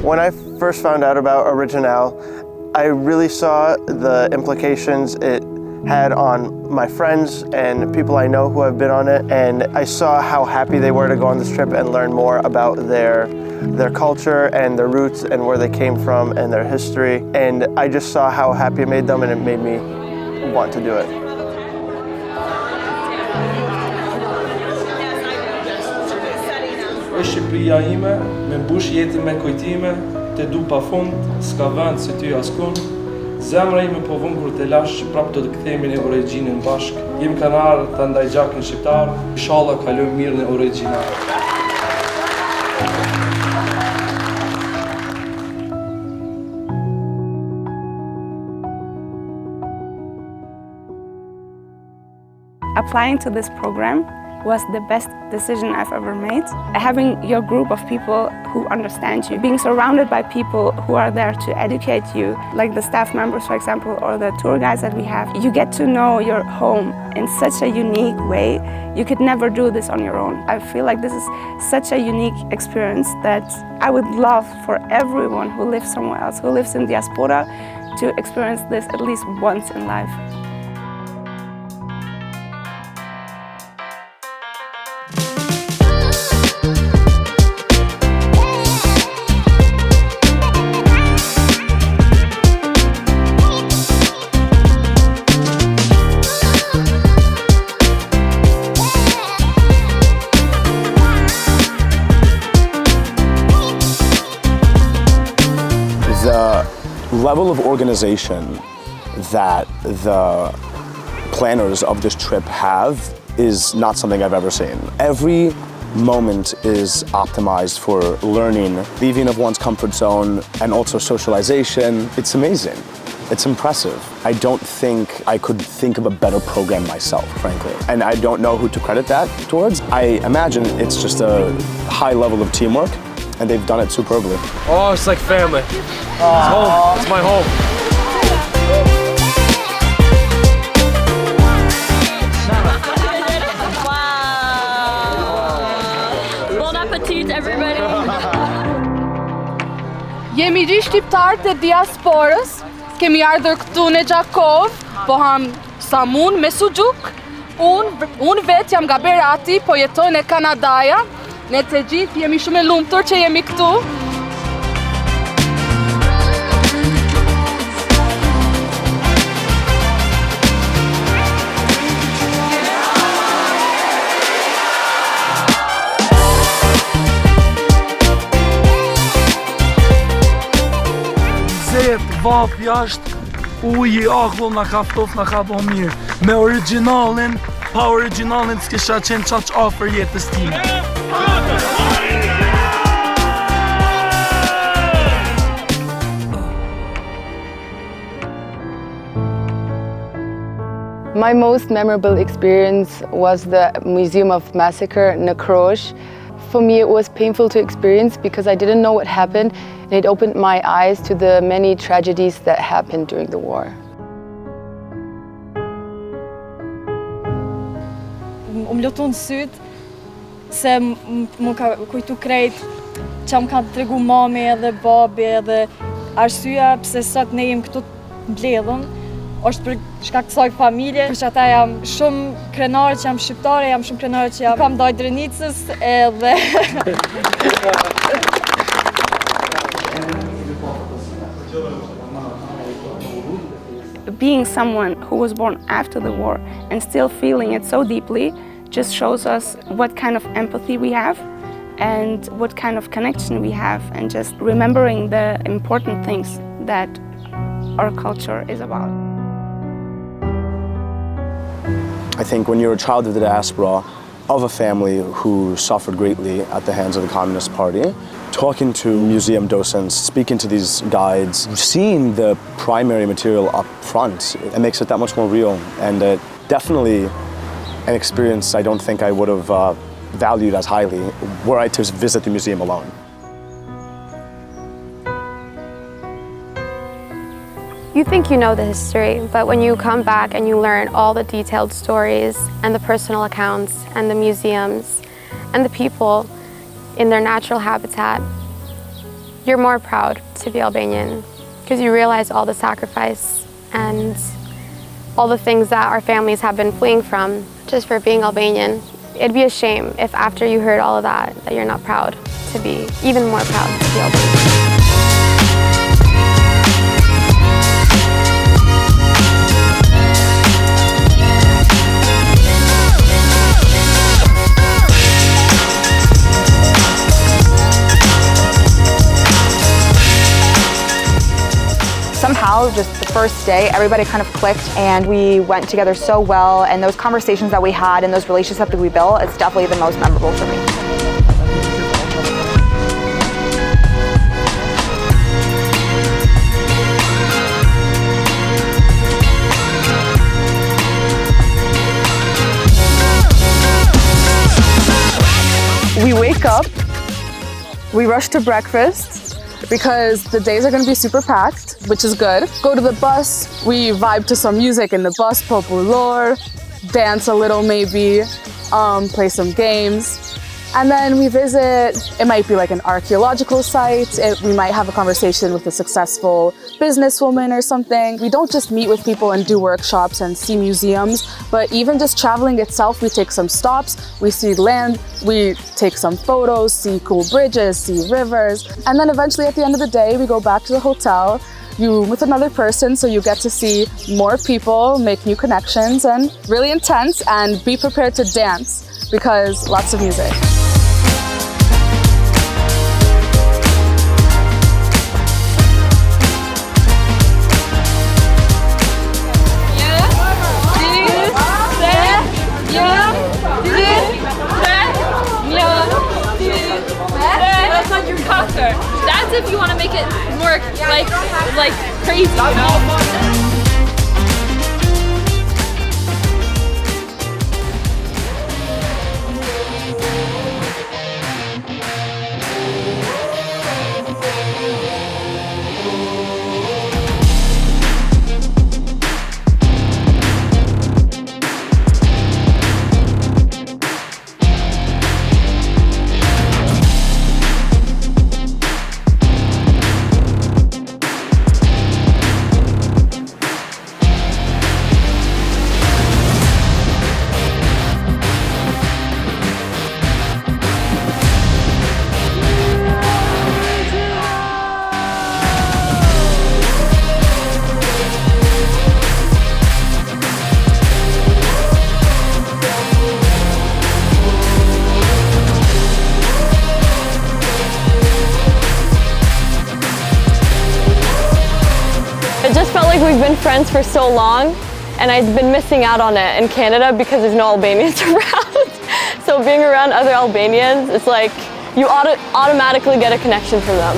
When I first found out about OriginAL, I really saw the implications it had on my friends and people I know who have been on it, and I saw how happy they were to go on this trip and learn more about their culture and their roots and where they came from and their history, and I just saw how happy it made them, and it made me want to do it. Shqipëria ime, me mbush jetën me kujtime, te du pa fund, s'ka vend si ty askun. Zemra ime po vun kur te lash, prap do të kthehemi në origjinën bashk. Jem kanar ta ndaj gjakën shqiptar, inshallah kalojmë mirë në OriginAL. Applying to this program was the best decision I've ever made. Having your group of people who understand you, being surrounded by people who are there to educate you, like the staff members, for example, or the tour guides that we have, you get to know your home in such a unique way. You could never do this on your own. I feel like this is such a unique experience that I would love for everyone who lives somewhere else, who lives in diaspora, to experience this at least once in life. The level of organization that the planners of this trip have is not something I've ever seen. Every moment is optimized for learning, leaving of one's comfort zone, and also socialization. It's amazing. It's impressive. I don't think I could think of a better program myself, frankly. And I don't know who to credit that towards. I imagine it's just a high level of teamwork, and they've done it superbly. Oh, it's like family. It's home. It's my home. Wow! Bon appetit, everybody! Jemi gjithë shqiptarët e diasporës, kemi ardhur këtu në Gjakov, po ham samun me suxhuk. Unë vetë jam nga Berati, po jetoj në Kanadaja. Ne të gjithë jemi shumë e lumtur që jemi këtu. Vap jashtë, uji, akull na ka ftoft, na ka bo mirë. Me OriginALin, pa OriginALin s'kisha qenë qaq afër jetës time. My most memorable experience was the Museum of Massacre in Croatia. For me, it was painful to experience because I didn't know what happened, and it opened my eyes to the many tragedies that happened during the war. Lutun syt se më ka kujtu krejt që më kanë tregu mami edhe babi edhe arsyeja pse sot ne jem këtu mbledhur është për shkak të kësaj familje, për që ata jam shumë krenare që jam shqiptare, jam shumë krenare që jam kam ndaj Drenicës edhe Being someone who was born after the war and still feeling it so deeply just shows us what kind of empathy we have and what kind of connection we have, and just remembering the important things that our culture is about. I think when you're a child of the diaspora, of a family who suffered greatly at the hands of the Communist Party, talking to museum docents, speaking to these guides, seeing the primary material up front, it makes it that much more real, and definitely an experience I don't think I would have valued as highly were I to visit the museum alone. You think you know the history, but when you come back and you learn all the detailed stories and the personal accounts and the museums and the people in their natural habitat, you're more proud to be Albanian because you realize all the sacrifice and all the things that our families have been fleeing from just for being Albanian. It'd be a shame if after you heard all of that you're not proud to be, even more proud to be Albanian. Somehow, just the first day, everybody kind of clicked and we went together so well, and those conversations that we had and those relationships that we built, it's definitely the most memorable for me. We wake up, we rush to breakfast, because the days are going to be super packed, which is good. Go to the bus, we vibe to some music in the bus, popular, dance a little maybe, play some games. And then we visit, it might be like an archaeological site, we might have a conversation with a successful businesswoman or something. We don't just meet with people and do workshops and see museums, but even just traveling itself, we take some stops, we see land, we take some photos, see cool bridges, see rivers, and then eventually at the end of the day, we go back to the hotel, you with another person, so you get to see more people, make new connections, and really intense, and be prepared to dance, because lots of music. That's if you want to make it more like crazy, you know? It just felt like we've been friends for so long, and I'd been missing out on it in Canada because there's no Albanians around. So being around other Albanians, it's like you automatically get a connection from them.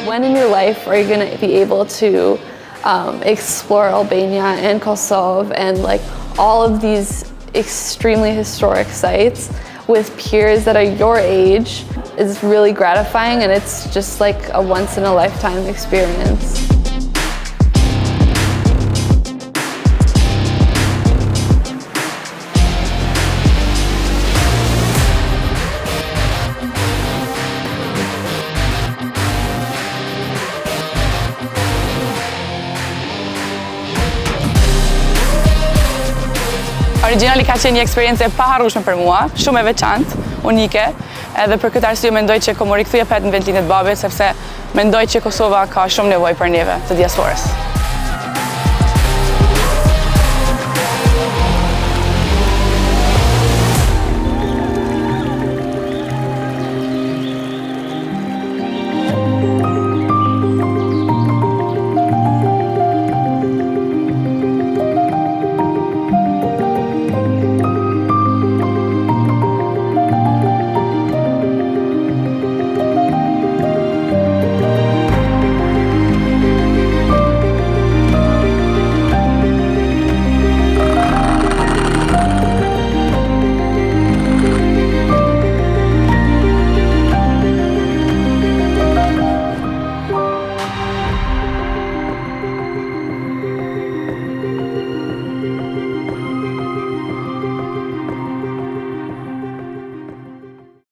When in your life are you going to be able to explore Albania and Kosovo and like all of these extremely historic sites with peers that are your age? Is really gratifying, and it's just like a once-in-a-lifetime experience. OriginAL ka qenë një eksperiencë e paharrueshme për mua, shumë e veçantë, unike, edhe për këtë arsye mendoj që komo rikthye pet në vendlinet babit, sepse mendoj që Kosova ka shumë nevojë për neve, të diasporës.